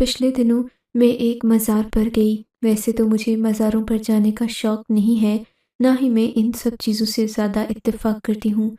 پچھلے دنوں میں ایک مزار پر گئی۔ ویسے تو مجھے مزاروں پر جانے کا شوق نہیں ہے، نہ ہی میں ان سب چیزوں سے زیادہ اتفاق کرتی ہوں۔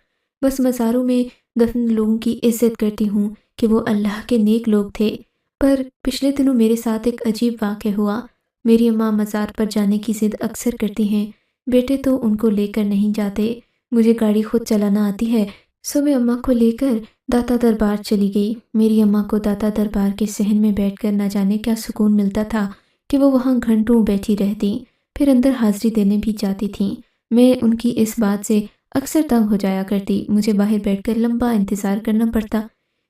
بس مزاروں میں دفن لوگوں کی عزت کرتی ہوں کہ وہ اللہ کے نیک لوگ تھے۔ پر پچھلے دنوں میرے ساتھ ایک عجیب واقعہ ہوا۔ میری اماں مزار پر جانے کی ضد اکثر کرتی ہیں، بیٹے تو ان کو لے کر نہیں جاتے۔ مجھے گاڑی خود چلانا آتی ہے، سو میں اماں کو لے کر داتا دربار چلی گئی۔ میری اماں کو داتا دربار کے صحن میں بیٹھ کر نہ جانے کیا سکون ملتا تھا کہ وہ وہاں گھنٹوں بیٹھی رہتی، پھر اندر حاضری دینے بھی جاتی تھیں۔ میں ان کی اس بات سے اکثر تنگ ہو جایا کرتی، مجھے باہر بیٹھ کر لمبا انتظار کرنا پڑتا۔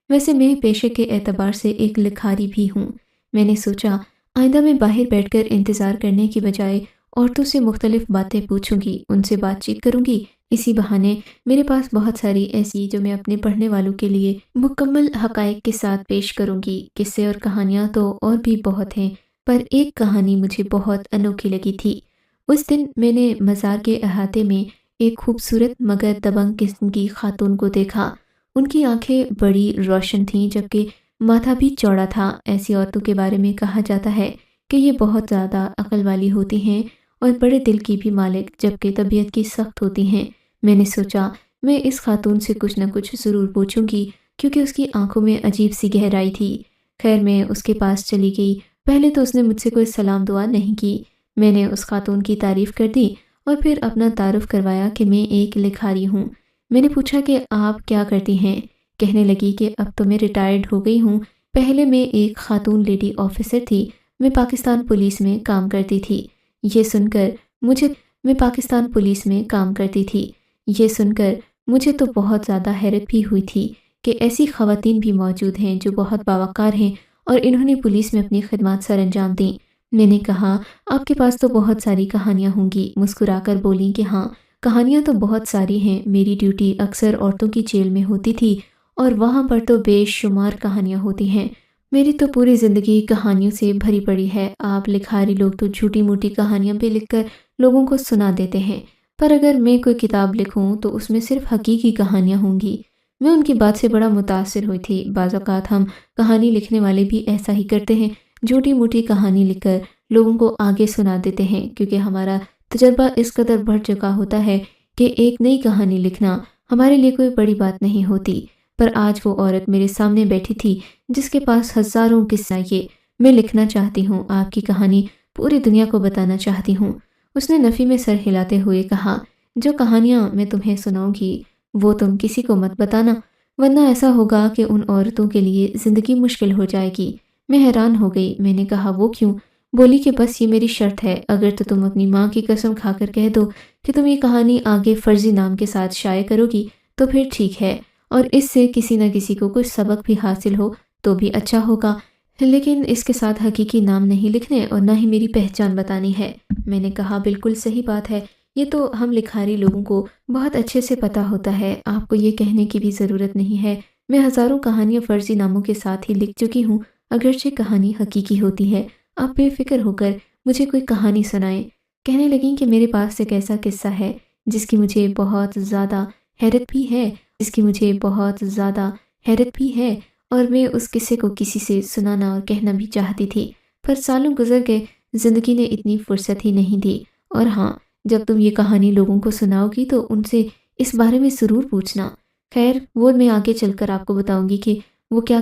ویسے میں پیشے کے اعتبار سے ایک لکھاری بھی ہوں۔ میں نے سوچا آئندہ میں باہر بیٹھ کر انتظار کرنے کی بجائے عورتوں سے مختلف باتیں پوچھوں گی، ان سے بات چیت کروں گی۔ اسی بہانے میرے پاس بہت ساری ایسی جو میں اپنے پڑھنے والوں کے لیے مکمل حقائق کے ساتھ پیش کروں گی۔ قصے اور کہانیاں تو اور بھی بہت ہیں، پر ایک کہانی مجھے بہت انوکھی لگی تھی۔ اس دن میں نے مزار کے احاطے میں ایک خوبصورت مگر دبنگ قسم کی خاتون کو دیکھا۔ ان کی آنکھیں بڑی روشن تھیں جبکہ ماتھا بھی چوڑا تھا۔ ایسی عورتوں کے بارے میں کہا جاتا ہے کہ یہ بہت زیادہ عقل والی ہوتی ہیں اور بڑے دل کی بھی مالک، جبکہ طبیعت کی سخت ہوتی ہیں۔ میں نے سوچا میں اس خاتون سے کچھ نہ کچھ ضرور پوچھوں گی، کیونکہ اس کی آنکھوں میں عجیب سی گہرائی تھی۔ خیر میں اس کے پاس چلی گئی۔ پہلے تو اس نے مجھ سے کوئی سلام دعا نہیں کی۔ میں نے اس خاتون کی تعریف کر دی اور پھر اپنا تعارف کروایا کہ میں ایک لکھاری ہوں۔ میں نے پوچھا کہ آپ کیا کرتی ہیں؟ کہنے لگی کہ اب تو میں ریٹائرڈ ہو گئی ہوں، پہلے میں ایک خاتون لیڈی آفیسر تھی، میں پاکستان پولیس میں کام کرتی تھی۔ یہ سن کر مجھے تو بہت زیادہ حیرت بھی ہوئی تھی کہ ایسی خواتین بھی موجود ہیں جو بہت باوقار ہیں اور انہوں نے پولیس میں اپنی خدمات سر انجام دیں۔ میں نے کہا آپ کے پاس تو بہت ساری کہانیاں ہوں گی۔ مسکرا کر بولی کہ ہاں، کہانیاں تو بہت ساری ہیں۔ میری ڈیوٹی اکثر عورتوں کی جیل میں ہوتی تھی اور وہاں پر تو بے شمار کہانیاں ہوتی ہیں۔ میری تو پوری زندگی کہانیوں سے بھری پڑی ہے۔ آپ لکھاری لوگ تو جھوٹی موٹی کہانیاں بھی لکھ کر لوگوں کو سنا دیتے ہیں، پر اگر میں کوئی کتاب لکھوں تو اس میں صرف حقیقی کہانیاں ہوں گی۔ میں ان کی بات سے بڑا متاثر ہوئی تھی۔ بعض اوقات ہم کہانی لکھنے والے بھی ایسا ہی کرتے ہیں، جھوٹی موٹی کہانی لکھ کر لوگوں کو آگے سنا دیتے ہیں، کیونکہ ہمارا تجربہ اس قدر بڑھ چکا ہوتا ہے کہ ایک نئی کہانی لکھنا ہمارے لیے کوئی بڑی بات نہیں ہوتی۔ پر آج وہ عورت میرے سامنے بیٹھی تھی جس کے پاس ہزاروں قصہ یہ میں لکھنا چاہتی ہوں، آپ کی کہانی پوری دنیا کو بتانا چاہتی ہوں۔ اس نے نفی میں سر ہلاتے ہوئے کہا جو کہانیاں میں تمہیں سناؤں گی وہ تم کسی کو مت بتانا، ورنہ ایسا ہوگا کہ ان عورتوں کے لیے زندگی مشکل ہو جائے گی۔ میں حیران ہو گئی۔ میں نے کہا وہ کیوں؟ بولی کہ بس یہ میری شرط ہے، اگر تو تم اپنی ماں کی قسم کھا کر کہہ دو کہ تم یہ کہانی آگے فرضی نام کے ساتھ شائع کرو گی تو پھر ٹھیک ہے، اور اس سے کسی نہ کسی کو کچھ سبق بھی حاصل ہو تو بھی اچھا ہوگا، لیکن اس کے ساتھ حقیقی نام نہیں لکھنے اور نہ ہی میری پہچان بتانی ہے۔ میں نے کہا بالکل صحیح بات ہے، یہ تو ہم لکھاری لوگوں کو بہت اچھے سے پتا ہوتا ہے، آپ کو یہ کہنے کی بھی ضرورت نہیں ہے۔ میں ہزاروں کہانیاں فرضی ناموں کے ساتھ ہی لکھ چکی ہوں، اگرچہ کہانی حقیقی ہوتی ہے۔ آپ بے فکر ہو کر مجھے کوئی کہانی سنائیں۔ کہنے لگیں کہ میرے پاس ایک ایسا قصہ ہے جس کی مجھے بہت زیادہ حیرت بھی ہے اور میں اس قصے کو کسی سے سنانا اور کہنا بھی چاہتی تھی، پر سالوں گزر گئے، زندگی نے اتنی فرصت ہی نہیں دی۔ اور ہاں، جب تم یہ کہانی لوگوں کو سناؤ گی تو ان سے اس بارے میں ضرور پوچھنا۔ خیر وہ میں آگے چل کر آپ کو بتاؤں گی کہ وہ کیا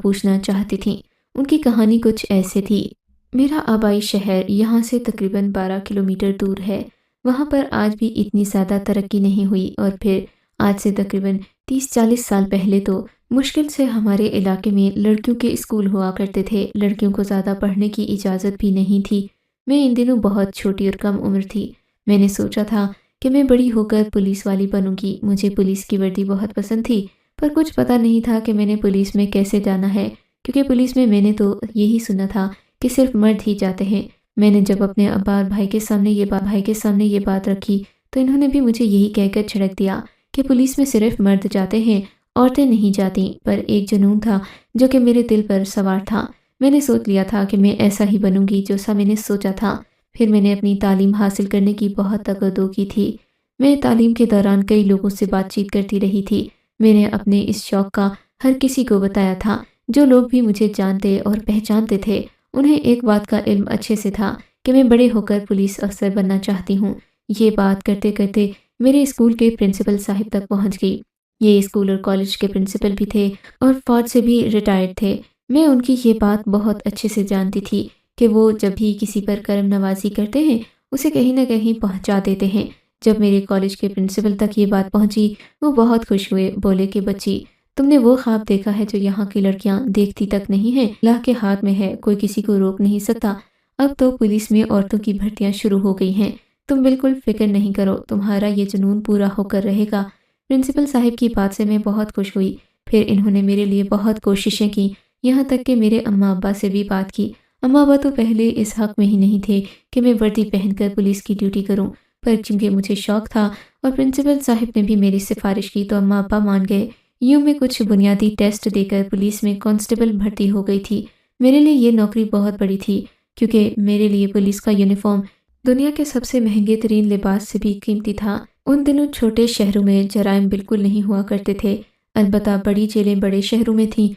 پوچھنا چاہتی تھیں۔ ان کی کہانی کچھ ایسے تھی۔ میرا آبائی شہر یہاں سے تقریباً 12 کلومیٹر دور ہے۔ وہاں پر آج بھی اتنی زیادہ ترقی نہیں ہوئی، اور پھر آج سے تقریباً 30-40 سال پہلے تو مشکل سے ہمارے علاقے میں لڑکیوں کے اسکول ہوا کرتے تھے، لڑکیوں کو زیادہ پڑھنے کی اجازت بھی نہیں تھی۔ میں ان دنوں بہت چھوٹی اور کم عمر تھی۔ میں نے سوچا تھا کہ میں بڑی ہو کر پولیس والی بنوں گی۔ مجھے پولیس کی وردی بہت پسند تھی، پر کچھ پتہ نہیں تھا کہ میں نے پولیس میں کیسے جانا ہے، کیونکہ پولیس میں نے تو یہی سنا تھا کہ صرف مرد ہی جاتے ہیں۔ میں نے جب اپنے ابا اور بھائی کے سامنے یہ بات رکھی تو انہوں نے بھی مجھے یہی کہہ کر چھڑک دیا کہ پولیس میں صرف مرد جاتے ہیں، عورتیں نہیں جاتیں۔ پر ایک جنون تھا جو کہ میرے دل پر سوار تھا۔ میں نے سوچ لیا تھا کہ میں ایسا ہی بنوں گی جو سا میں نے سوچا تھا۔ پھر میں نے اپنی تعلیم حاصل کرنے کی بہت تگدو کی تھی۔ میں تعلیم کے دوران کئی لوگوں سے بات چیت کرتی رہی تھی۔ میں نے اپنے اس شوق کا ہر کسی کو بتایا تھا، جو لوگ بھی مجھے جانتے اور پہچانتے تھے انہیں ایک بات کا علم اچھے سے تھا کہ میں بڑے ہو کر پولیس افسر بننا چاہتی ہوں۔ یہ بات کرتے کرتے میرے اسکول کے پرنسپل صاحب تک پہنچ گئی۔ یہ اسکول اور کالج کے پرنسپل بھی تھے اور فوج سے بھی ریٹائرڈ تھے۔ میں ان کی یہ بات بہت اچھے سے جانتی تھی کہ وہ جب بھی کسی پر کرم نوازی کرتے ہیں اسے کہیں نہ کہیں پہنچا دیتے ہیں۔ جب میرے کالج کے پرنسپل تک یہ بات پہنچی وہ بہت خوش ہوئے، بولے کہ بچی تم نے وہ خواب دیکھا ہے جو یہاں کی لڑکیاں دیکھتی تک نہیں ہیں، اللہ کے ہاتھ میں ہے، کوئی کسی کو روک نہیں سکتا۔ اب تو پولیس میں عورتوں کی بھرتیاں شروع ہو گئی ہیں، تم بالکل فکر نہیں کرو، تمہارا یہ جنون پورا ہو کر رہے گا۔ پرنسپل صاحب کی بات سے میں بہت خوش ہوئی۔ پھر انہوں نے میرے لیے بہت کوششیں کی، یہاں تک کہ میرے اماں ابا سے بھی بات کی۔ اماں ابا تو پہلے اس حق میں ہی نہیں تھے کہ میں وردی پہن کر پولیس کی ڈیوٹی کروں، پر چونکہ مجھے شوق تھا اور پرنسپل صاحب نے بھی میری سفارش کی تو اماں ابا مان گئے۔ یوں میں کچھ بنیادی ٹیسٹ دے کر پولیس میں کانسٹیبل بھرتی ہو گئی تھی۔ میرے لیے یہ نوکری بہت بڑی تھی کیونکہ میرے لیے پولیس کا یونیفارم دنیا کے سب سے مہنگے ترین لباس سے بھی قیمتی تھا۔ ان دنوں چھوٹے شہروں میں جرائم بالکل نہیں ہوا کرتے تھے، البتہ بڑی جیلیں بڑے شہروں میں تھیں۔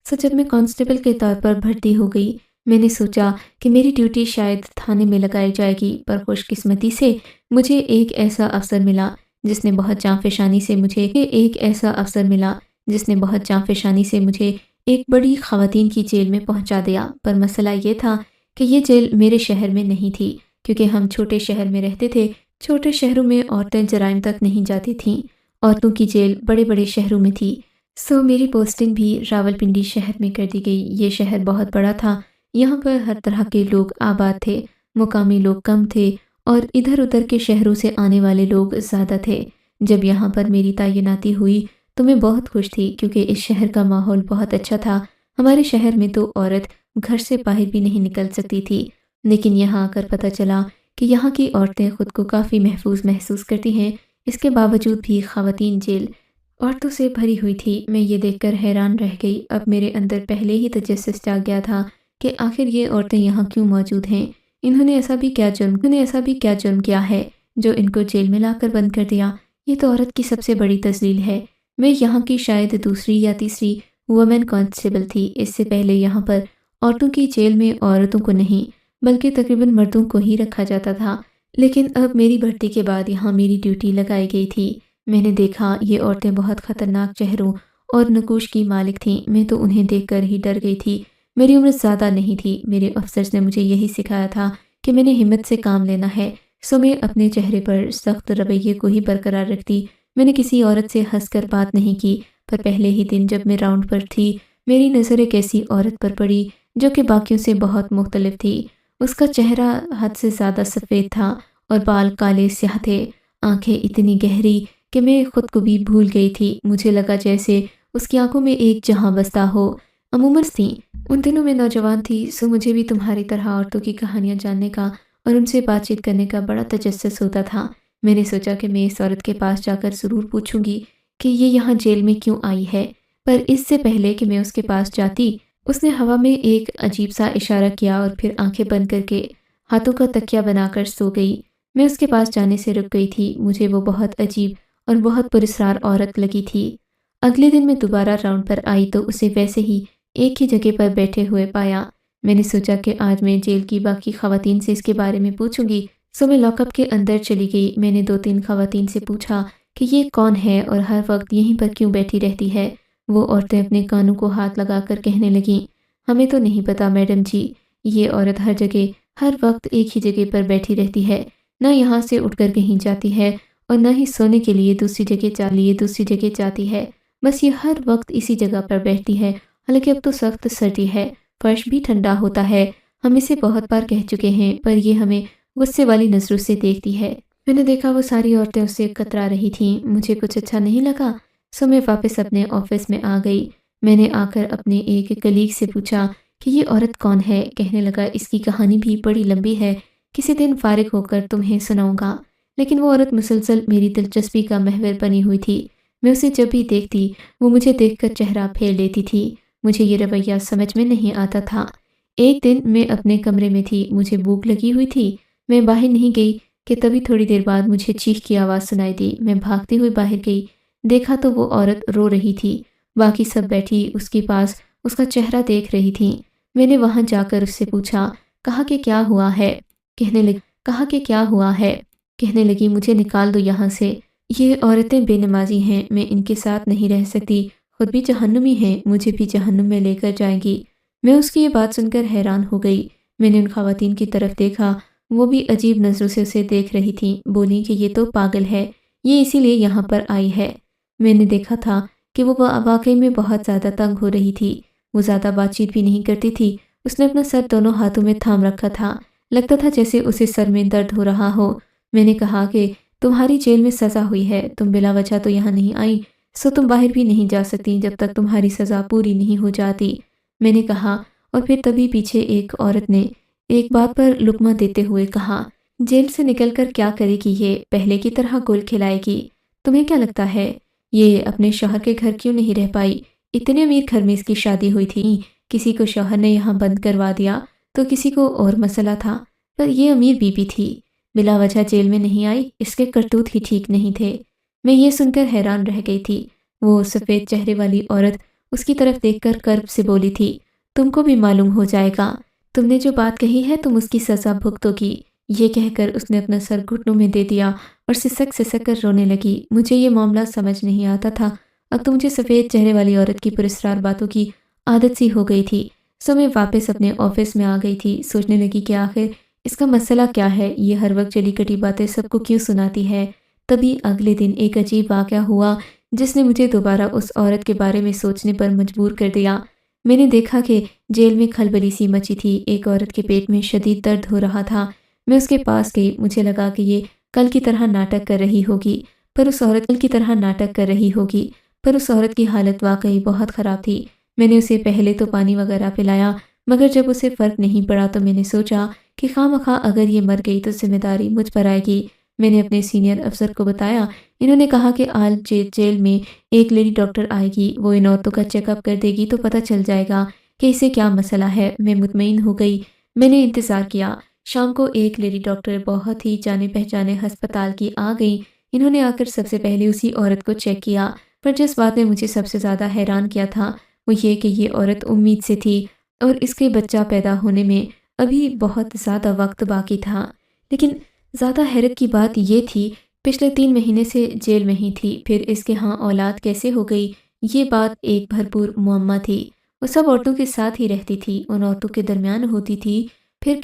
سو جب میں کانسٹیبل کے طور پر بھرتی ہو گئی میں نے سوچا کہ میری ڈیوٹی شاید تھانے میں لگائی جائے گی، پر خوش قسمتی سے مجھے ایک ایسا افسر ملا جس نے بہت جاں فشانی سے مجھے ایک بڑی خواتین کی جیل میں پہنچا دیا۔ پر مسئلہ یہ تھا کہ یہ جیل میرے شہر میں نہیں تھی کیونکہ ہم چھوٹے شہر میں رہتے تھے۔ چھوٹے شہروں میں عورتیں جرائم تک نہیں جاتی تھیں، عورتوں کی جیل بڑے بڑے شہروں میں تھی۔ سو میری پوسٹنگ بھی راولپنڈی شہر میں کر دی گئی۔ یہ شہر بہت بڑا تھا، یہاں پر ہر طرح کے لوگ آباد تھے، مقامی لوگ کم تھے اور ادھر ادھر کے شہروں سے آنے والے لوگ زیادہ تھے۔ جب یہاں پر میری تعیناتی ہوئی تو میں بہت خوش تھی کیونکہ اس شہر کا ماحول بہت اچھا تھا۔ ہمارے شہر میں تو عورت گھر سے باہر بھی نہیں نکل سکتی تھی، لیکن یہاں آ کر پتہ چلا کہ یہاں کی عورتیں خود کو کافی محفوظ محسوس کرتی ہیں۔ اس کے باوجود بھی خواتین جیل عورتوں سے بھری ہوئی تھی۔ میں یہ دیکھ کر حیران رہ گئی۔ اب میرے اندر پہلے ہی تجسس جاگ گیا تھا کہ آخر یہ عورتیں یہاں کیوں موجود ہیں، انہوں نے ایسا بھی کیا جرم کیا ہے جو ان کو جیل میں لا کر بند کر دیا۔ یہ تو عورت کی سب سے بڑی تذلیل ہے۔ میں یہاں کی شاید دوسری یا تیسری وومن کانسٹیبل تھی۔ اس سے پہلے یہاں پر عورتوں کی جیل میں عورتوں کو نہیں بلکہ تقریباً مردوں کو ہی رکھا جاتا تھا، لیکن اب میری بھرتی کے بعد یہاں میری ڈیوٹی لگائی گئی تھی۔ میں نے دیکھا یہ عورتیں بہت خطرناک چہروں اور نقوش کی مالک تھیں۔ میں تو انہیں دیکھ کر ہی ڈر گئی تھی۔ میری عمر زیادہ نہیں تھی، میرے افسرز نے مجھے یہی سکھایا تھا کہ میں نے ہمت سے کام لینا ہے، سو میں اپنے چہرے پر سخت رویے کو ہی برقرار رکھتی۔ میں نے کسی عورت سے ہنس کر بات نہیں کی، پر پہلے ہی دن جب میں راؤنڈ پر تھی میری نظر ایک ایسی عورت پر پڑی جو کہ باقیوں سے بہت مختلف تھی۔ اس کا چہرہ حد سے زیادہ سفید تھا اور بال کالے سیاہ تھے، آنکھیں اتنی گہری کہ میں خود کو بھی بھول گئی تھی۔ مجھے لگا جیسے اس کی آنکھوں میں ایک جہاں بستا ہو۔ عموماً تھیں، ان دنوں میں نوجوان تھی، سو مجھے بھی تمہاری طرح عورتوں کی کہانیاں جاننے کا اور ان سے بات چیت کرنے کا بڑا تجسس ہوتا تھا۔ میں نے سوچا کہ میں اس عورت کے پاس جا کر ضرور پوچھوں گی کہ یہ یہاں جیل میں کیوں آئی ہے، پر اس سے پہلے کہ میں اس کے پاس جاتی اس نے ہوا میں ایک عجیب سا اشارہ کیا اور پھر آنکھیں بند کر کے ہاتھوں کا تکیہ بنا کر سو گئی۔ میں اس کے پاس جانے سے رک گئی تھی، مجھے وہ بہت عجیب اور بہت پراسرار عورت لگی تھی۔ اگلے دن میں دوبارہ راؤنڈ پر آئی تو اسے ویسے ہی ایک ہی جگہ پر بیٹھے ہوئے پایا۔ میں نے سوچا کہ آج میں جیل کی باقی خواتین سے اس کے بارے میں پوچھوں گی، سو میں لاک اپ کے اندر چلی گئی۔ میں نے 2-3 خواتین سے پوچھا کہ یہ کون ہے اور ہر وقت یہیں پر کیوں بیٹھی رہتی ہے۔ وہ عورتیں اپنے کانوں کو ہاتھ لگا کر کہنے لگیں، ہمیں تو نہیں پتا میڈم جی، یہ عورت ہر جگہ ہر وقت ایک ہی جگہ پر بیٹھی رہتی ہے، نہ یہاں سے اٹھ کر کہیں جاتی ہے اور نہ ہی سونے کے لیے دوسری جگہ جاتی ہے، بس یہ ہر وقت اسی جگہ پر بیٹھتی ہے۔ حالانکہ اب تو سخت سردی ہے، فرش بھی ٹھنڈا ہوتا ہے، ہم اسے بہت بار کہہ چکے ہیں، پر یہ ہمیں غصے والی نظروں سے دیکھتی ہے۔ میں نے دیکھا وہ ساری عورتیں اس سے کترا رہی تھیں، مجھے کچھ اچھا نہیں لگا، سو میں واپس اپنے آفس میں آ گئی۔ میں نے آ کر اپنے ایک کلیگ سے پوچھا کہ یہ عورت کون ہے۔ کہنے لگا اس کی کہانی بھی بڑی لمبی ہے، کسی دن فارغ ہو کر تمہیں سناؤں گا۔ لیکن وہ عورت مسلسل میری دلچسپی کا محور بنی ہوئی تھی۔ میں اسے جب بھی دیکھتی وہ مجھے دیکھ کر چہرہ پھیر لیتی تھی۔ مجھے یہ رویہ سمجھ میں نہیں آتا تھا۔ ایک دن میں اپنے کمرے میں تھی، مجھے بھوک لگی ہوئی تھی، میں باہر نہیں گئی کہ تبھی تھوڑی دیر بعد مجھے چیخ کی آواز سنائی دی۔ میں بھاگتی ہوئی باہر گئی، دیکھا تو وہ عورت رو رہی تھی، باقی سب بیٹھی اس کے پاس اس کا چہرہ دیکھ رہی تھیں۔ میں نے وہاں جا کر اس سے پوچھا، کہا کہ کیا ہوا ہے؟ کہنے لگی مجھے نکال دو یہاں سے، یہ عورتیں بے نمازی ہیں، میں ان کے ساتھ نہیں رہ سکتی، خود بھی جہنمی ہیں، مجھے بھی جہنم میں لے کر جائیں گی۔ میں اس کی یہ بات سن کر حیران ہو گئی۔ میں نے ان خواتین کی طرف دیکھا، وہ بھی عجیب نظروں سے اسے دیکھ رہی تھیں۔ بولی کہ یہ تو پاگل ہے، یہ اسی لیے یہاں پر آئی ہے۔ میں نے دیکھا تھا کہ وہ واقعی میں بہت زیادہ تنگ ہو رہی تھی۔ وہ زیادہ بات چیت بھی نہیں کرتی تھی۔ اس نے اپنا سر دونوں ہاتھوں میں تھام رکھا تھا، لگتا تھا جیسے اسے سر میں درد ہو رہا ہو۔ میں نے کہا کہ تمہاری جیل میں سزا ہوئی ہے، تم بلا وجہ تو یہاں نہیں آئی، سو تم باہر بھی نہیں جا سکتی جب تک تمہاری سزا پوری نہیں ہو جاتی، میں نے کہا۔ اور پھر تبھی پیچھے ایک عورت نے ایک بات پر لقمہ دیتے ہوئے کہا، جیل سے نکل کر کیا کرے گی یہ؟ پہلے کی طرح گول کھلائے گی؟ تمہیں کیا لگتا ہے یہ اپنے شوہر کے گھر کیوں نہیں رہ پائی؟ اتنے امیر گھر میں اس کی شادی ہوئی تھی، کسی کو شوہر نے یہاں بند کروا دیا تو کسی کو اور مسئلہ تھا، پر یہ امیر بیوی تھی، بلا وجہ جیل میں نہیں آئی، اس کے کرتوت ہی ٹھیک نہیں تھے۔ میں یہ سن کر حیران رہ گئی تھی۔ وہ سفید چہرے والی عورت اس کی طرف دیکھ کر کرب سے بولی تھی، تم کو بھی معلوم ہو جائے گا، تم نے جو بات کہی ہے تم اس کی سزا بھگتو گی۔ یہ کہہ کر اس نے اپنا سر گھٹنوں میں دے دیا اور سسک سسک کر رونے لگی۔ مجھے یہ معاملہ سمجھ نہیں آتا تھا، اب تو مجھے سفید چہرے والی عورت کی پراسرار باتوں کی عادت سی ہو گئی تھی۔ سو میں واپس اپنے آفس میں آ گئی تھی، سوچنے لگی کہ آخر اس کا مسئلہ کیا ہے، یہ ہر وقت چلی کٹی باتیں سب کو کیوں سناتی ہے۔ تبھی اگلے دن ایک عجیب واقعہ ہوا جس نے مجھے دوبارہ اس عورت کے بارے میں سوچنے پر مجبور کر دیا۔ میں نے دیکھا کہ جیل میں کھلبلی سی مچی تھی، ایک عورت کے پیٹ میں شدید درد ہو رہا تھا۔ میں اس کے پاس گئی، مجھے لگا کہ یہ کل کی طرح ناٹک کر رہی ہوگی، پر اس عورت کی حالت واقعی بہت خراب تھی۔ میں نے اسے پہلے تو پانی وغیرہ پلایا، مگر جب اسے فرق نہیں پڑا تو میں نے سوچا کہ خواہ مخواہ اگر یہ مر گئی تو ذمہ داری مجھ پر آئے گی۔ میں نے اپنے سینئر افسر کو بتایا، انہوں نے کہا کہ آج جیل میں ایک لیڈی ڈاکٹر آئے گی، وہ ان عورتوں کا چیک اپ کر دے گی تو پتہ چل جائے گا کہ اسے کیا مسئلہ ہے۔ میں مطمئن ہو گئی۔ میں نے انتظار کیا۔ شام کو ایک لیڈی ڈاکٹر بہت ہی جانے پہچانے ہسپتال کی آ گئی۔ انہوں نے آ کر سب سے پہلے اسی عورت کو چیک کیا، پر جس بات نے مجھے سب سے زیادہ حیران کیا تھا وہ یہ کہ یہ عورت امید سے تھی اور اس کے بچہ پیدا ہونے میں ابھی بہت زیادہ وقت باقی تھا۔ لیکن زیادہ حیرت کی بات یہ تھی، پچھلے 3 مہینے سے جیل میں ہی تھی، پھر اس کے ہاں اولاد کیسے ہو گئی؟ یہ بات ایک بھرپور معمہ تھی۔ وہ سب عورتوں کے ساتھ ہی رہتی تھی، ان عورتوں کے درمیان ہوتی تھی، پھر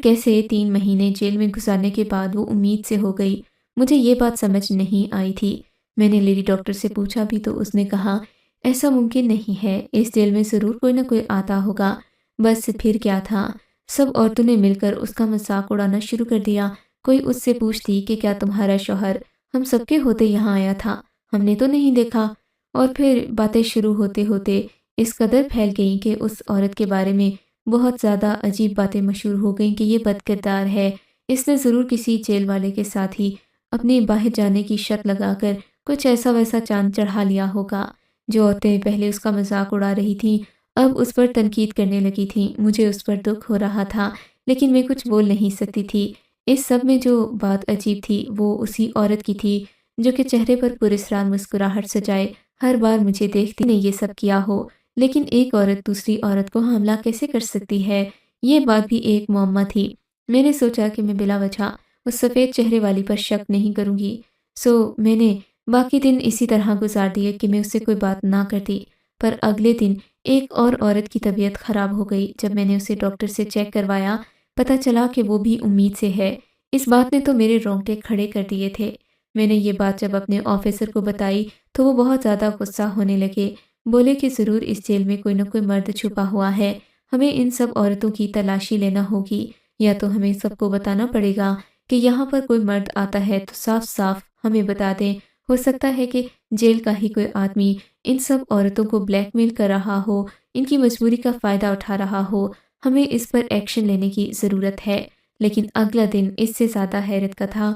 کیسے 3 مہینے جیل میں گزارنے کے بعد وہ امید سے ہو گئی؟ مجھے یہ بات سمجھ نہیں آئی تھی۔ میں نے لیڈی ڈاکٹر سے پوچھا بھی تو اس نے کہا ایسا ممکن نہیں ہے، اس جیل میں ضرور کوئی نہ کوئی آتا ہوگا۔ بس پھر کیا تھا، سب عورتوں نے مل کر اس کا مذاق اڑانا شروع کر دیا۔ کوئی اس سے پوچھتی کہ کیا تمہارا شوہر ہم سب کے ہوتے یہاں آیا تھا؟ ہم نے تو نہیں دیکھا۔ اور پھر باتیں شروع ہوتے ہوتے اس قدر پھیل گئیں کہ اس عورت کے بارے میں بہت زیادہ عجیب باتیں مشہور ہو گئیں کہ یہ بد کردار ہے، اس نے ضرور کسی جیل والے کے ساتھ ہی اپنے باہر جانے کی شرط لگا کر کچھ ایسا ویسا چاند چڑھا لیا ہوگا۔ جو عورتیں پہلے اس کا مذاق اڑا رہی تھیں اب اس پر تنقید کرنے لگی تھیں۔ مجھے اس پر دکھ ہو رہا تھا، لیکن میں کچھ بول نہیں سکتی تھی۔ اس سب میں جو بات عجیب تھی وہ اسی عورت کی تھی جو کہ چہرے پر پراسرار مسکراہٹ سجائے ہر بار مجھے دیکھتی نے یہ سب کیا ہو۔ لیکن ایک عورت دوسری عورت کو حاملہ کیسے کر سکتی ہے؟ یہ بات بھی ایک معمہ تھی۔ میں نے سوچا کہ میں بلا وجہ اس سفید چہرے والی پر شک نہیں کروں گی، سو میں نے باقی دن اسی طرح گزار دیے کہ میں اس سے کوئی بات نہ کرتی۔ پر اگلے دن ایک اور عورت کی طبیعت خراب ہو گئی۔ جب میں نے اسے ڈاکٹر سے چیک کروایا، پتہ چلا کہ وہ بھی امید سے ہے۔ اس بات نے تو میرے رونگٹے کھڑے کر دیے تھے۔ میں نے یہ بات جب اپنے آفیسر کو بتائی تو وہ بہت زیادہ غصہ ہونے لگے، بولے کہ ضرور اس جیل میں کوئی نہ کوئی مرد چھپا ہوا ہے، ہمیں ان سب عورتوں کی تلاشی لینا ہوگی، یا تو ہمیں سب کو بتانا پڑے گا کہ یہاں پر کوئی مرد آتا ہے تو صاف صاف ہمیں بتا دیں، ہو سکتا ہے کہ جیل کا ہی کوئی آدمی ان سب عورتوں کو بلیک میل کر رہا ہو، ان کی مجبوری کا فائدہ اٹھا رہا ہو، ہمیں اس پر ایکشن لینے کی ضرورت ہے۔ لیکن اگلا دن اس سے زیادہ حیرت کا تھا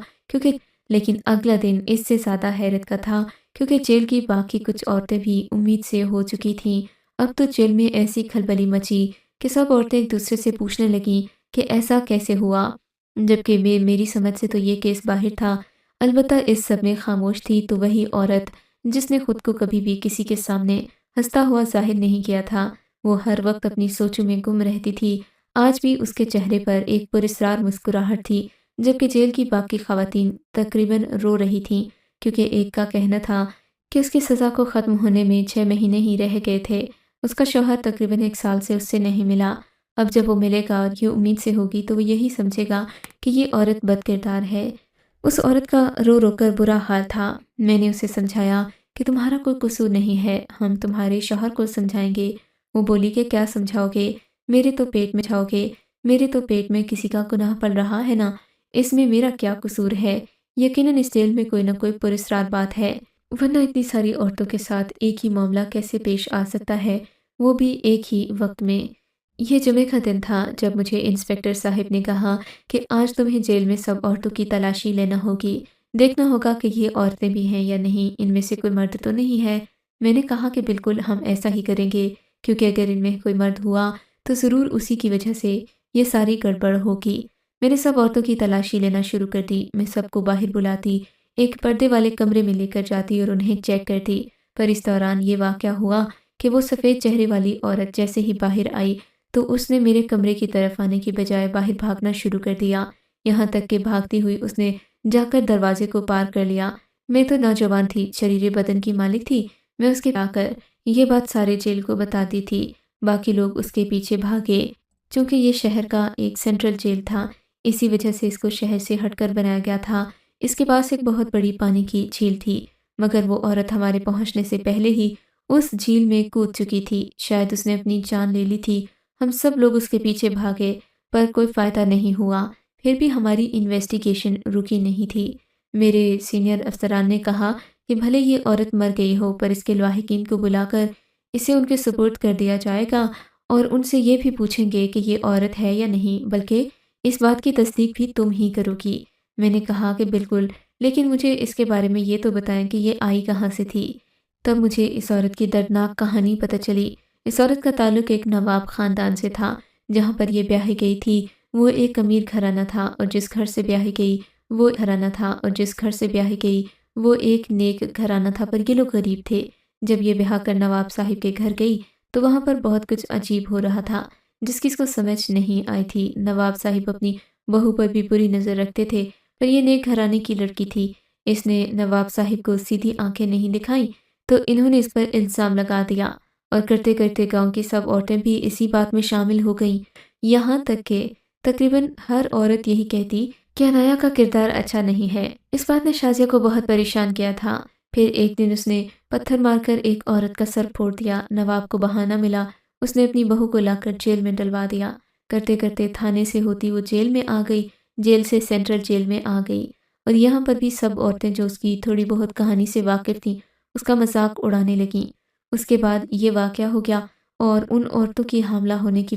کیونکہ جیل کی باقی کچھ عورتیں بھی امید سے ہو چکی تھیں۔ اب تو جیل میں ایسی کھلبلی مچی کہ سب عورتیں ایک دوسرے سے پوچھنے لگیں کہ ایسا کیسے ہوا، جبکہ میری سمجھ سے تو یہ کیس باہر تھا۔ البتہ اس سب میں خاموش تھی تو وہی عورت جس نے خود کو کبھی بھی کسی کے سامنے ہنستا ہوا ظاہر نہیں کیا تھا۔ وہ ہر وقت اپنی سوچوں میں گم رہتی تھی۔ آج بھی اس کے چہرے پر ایک پراسرار مسکراہٹ تھی، جبکہ جیل کی باقی خواتین تقریباً رو رہی تھیں، کیونکہ ایک کا کہنا تھا کہ اس کی سزا کو ختم ہونے میں 6 مہینے ہی رہ گئے تھے۔ اس کا شوہر تقریباً 1 سال سے اس سے نہیں ملا۔ اب جب وہ ملے گا اور یہ امید سے ہوگی تو وہ یہی سمجھے گا کہ یہ عورت بد کردار ہے۔ اس عورت کا رو رو کر برا حال تھا۔ میں نے اسے سمجھایا کہ تمہارا کوئی قصور نہیں ہے، ہم تمہارے شوہر کو سمجھائیں گے۔ وہ بولی کہ کیا سمجھاؤ گے؟ میرے تو پیٹ میں جاؤ گے، میرے تو پیٹ میں کسی کا گناہ پل رہا ہے نا، اس میں میرا کیا قصور ہے؟ یقیناً اس جیل میں کوئی نہ کوئی پراسرار بات ہے، ورنہ اتنی ساری عورتوں کے ساتھ ایک ہی معاملہ کیسے پیش آ سکتا ہے، وہ بھی ایک ہی وقت میں۔ یہ جمعے کا دن تھا جب مجھے انسپکٹر صاحب نے کہا کہ آج تمہیں جیل میں سب عورتوں کی تلاشی لینا ہوگی، دیکھنا ہوگا کہ یہ عورتیں بھی ہیں یا نہیں، ان میں سے کوئی مرد تو نہیں ہے۔ میں نے کہا کہ بالکل ہم ایسا ہی کریں گے، کیونکہ اگر ان میں کوئی مرد ہوا تو ضرور اسی کی وجہ سے یہ ساری گڑبڑ ہوگی۔ میں نے سب عورتوں کی تلاشی لینا شروع کر دی۔ میں سب کو باہر بلاتی، ایک پردے والے کمرے میں لے کر جاتی اور انہیں چیک کرتی، پر اس دوران یہ واقعہ ہوا کہ وہ سفید چہرے والی عورت جیسے ہی باہر آئی تو اس نے میرے کمرے کی طرف آنے کی بجائے باہر بھاگنا شروع کر دیا، یہاں تک کہ بھاگتی ہوئی اس نے جا کر دروازے کو پار کر لیا۔ میں تو نوجوان تھی، شریر بدن کی مالک تھی، میں اس کے آ کر یہ بات سارے جیل کو بتاتی تھی۔ باقی لوگ اس کے پیچھے بھاگے۔ چونکہ یہ شہر کا ایک سینٹرل جیل تھا، اسی وجہ سے اس کو شہر سے ہٹ کر بنایا گیا تھا۔ اس کے پاس ایک بہت بڑی پانی کی جھیل تھی، مگر وہ عورت ہمارے پہنچنے سے پہلے ہی اس جھیل میں کود چکی تھی، شاید اس نے اپنی جان لے لی تھی۔ ہم سب لوگ اس کے پیچھے بھاگے، پر کوئی فائدہ نہیں ہوا، پھر بھی ہماری انویسٹیگیشن رکی نہیں تھی۔ میرے سینئر افسران نے کہا کہ بھلے یہ عورت مر گئی ہو، پر اس کے لاحقین کو بلا کر اسے ان کے سپرد کر دیا جائے گا اور ان سے یہ بھی پوچھیں گے کہ یہ عورت ہے یا نہیں، بلکہ اس بات کی تصدیق بھی تم ہی کرو گی۔ میں نے کہا کہ بالکل، لیکن مجھے اس کے بارے میں یہ تو بتائیں کہ یہ آئی کہاں سے تھی۔ تب مجھے اس عورت کی دردناک کہانی پتہ چلی۔ اس عورت کا تعلق ایک نواب خاندان سے تھا، جہاں پر یہ بیاہی گئی تھی وہ ایک امیر گھرانہ تھا، اور جس گھر سے بیاہی گئی وہ گھرانہ تھا اور جس گھر سے بیاہی گئی وہ ایک نیک گھرانہ تھا، پر یہ لوگ غریب تھے۔ جب یہ بیاہ کر نواب صاحب کے گھر گئی تو وہاں پر بہت کچھ عجیب ہو رہا تھا، جس کی اس کو سمجھ نہیں آئی تھی۔ نواب صاحب اپنی بہو پر بھی بری نظر رکھتے تھے، پر یہ نیک گھرانے کی لڑکی تھی۔ اس نے نواب صاحب کو سیدھی آنکھیں نہیں دکھائیں تو انہوں نے اس پر الزام لگا دیا، اور کرتے کرتے گاؤں کی سب عورتیں بھی اسی بات میں شامل ہو گئیں، یہاں تک کہ تقریباً ہر عورت یہی کہتی کہ عنایا کا کردار اچھا نہیں ہے۔ اس بات نے شازیہ کو بہت پریشان کیا تھا۔ پھر ایک دن اس نے پتھر مار کر ایک عورت کا سر پھوڑ دیا۔ نواب کو بہانہ ملا، اس نے اپنی بہو کو لا کر جیل میں ڈلوا دیا۔ کرتے کرتے تھانے سے ہوتی وہ جیل میں آ گئی، جیل سے سینٹرل جیل میں آ گئی، اور یہاں پر بھی سب عورتیں جو اس کی تھوڑی بہت کہانی سے واقف تھیں اس کا مذاق اڑانے لگیں۔ اس کے بعد یہ واقعہ ہو گیا اور ان عورتوں کی حاملہ ہونے کی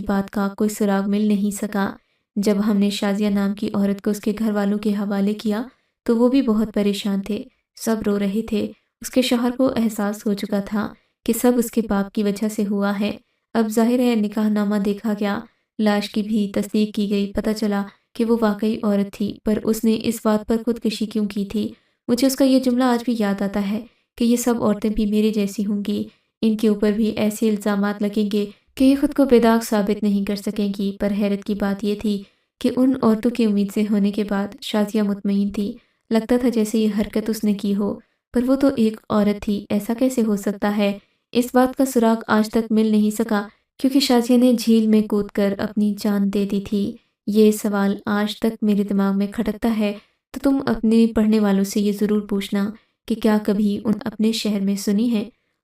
بات کا کوئی سراغ مل نہیں سکا۔ جب ہم نے شازیہ نام کی عورت کو اس کے گھر والوں کے حوالے کیا تو وہ بھی بہت پریشان تھے، سب رو رہے تھے۔ اس کے شوہر کو احساس ہو چکا تھا کہ سب اس کے باپ کی وجہ سے ہوا ہے۔ اب ظاہر ہے نکاح نامہ دیکھا گیا، لاش کی بھی تصدیق کی گئی، پتہ چلا کہ وہ واقعی عورت تھی، پر اس نے اس بات پر خودکشی کیوں کی تھی؟ مجھے اس کا یہ جملہ آج بھی یاد آتا ہے کہ یہ سب عورتیں بھی میرے جیسی ہوں گی، ان کے اوپر بھی ایسے الزامات لگیں گے کہ یہ خود کو بے داغ ثابت نہیں کر سکیں گی۔ پر حیرت کی بات یہ تھی کہ ان عورتوں کی امید سے ہونے کے بعد شازیہ مطمئن تھی، لگتا تھا جیسے یہ حرکت اس نے کی ہو، پر وہ تو ایک عورت تھی، ایسا کیسے ہو سکتا ہے؟ اس بات کا سراغ آج تک مل نہیں سکا کیونکہ شازیہ نے جھیل میں کود کر اپنی جان دے دی تھی۔ یہ سوال آج تک میرے دماغ میں کھٹکتا ہے، تو تم اپنے پڑھنے والوں سے یہ ضرور پوچھنا کہ کیا کبھی ان اپنے شہر میں سنی ہے،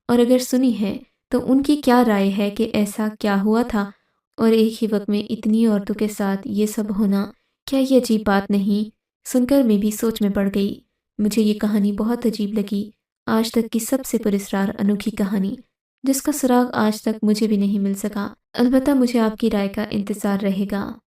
اور اگر سنی ہے تو ان کی کیا رائے ہے کہ ایسا کیا ہوا تھا، اور ایک ہی وقت میں اتنی عورتوں کے ساتھ یہ سب ہونا کیا یہ عجیب بات نہیں؟ سن کر میں بھی سوچ میں پڑ گئی۔ مجھے یہ کہانی بہت عجیب لگی، آج تک کی سب سے پراسرار انوکھی کہانی، جس کا سراغ آج تک مجھے بھی نہیں مل سکا۔ البتہ مجھے آپ کی رائے کا انتظار رہے گا۔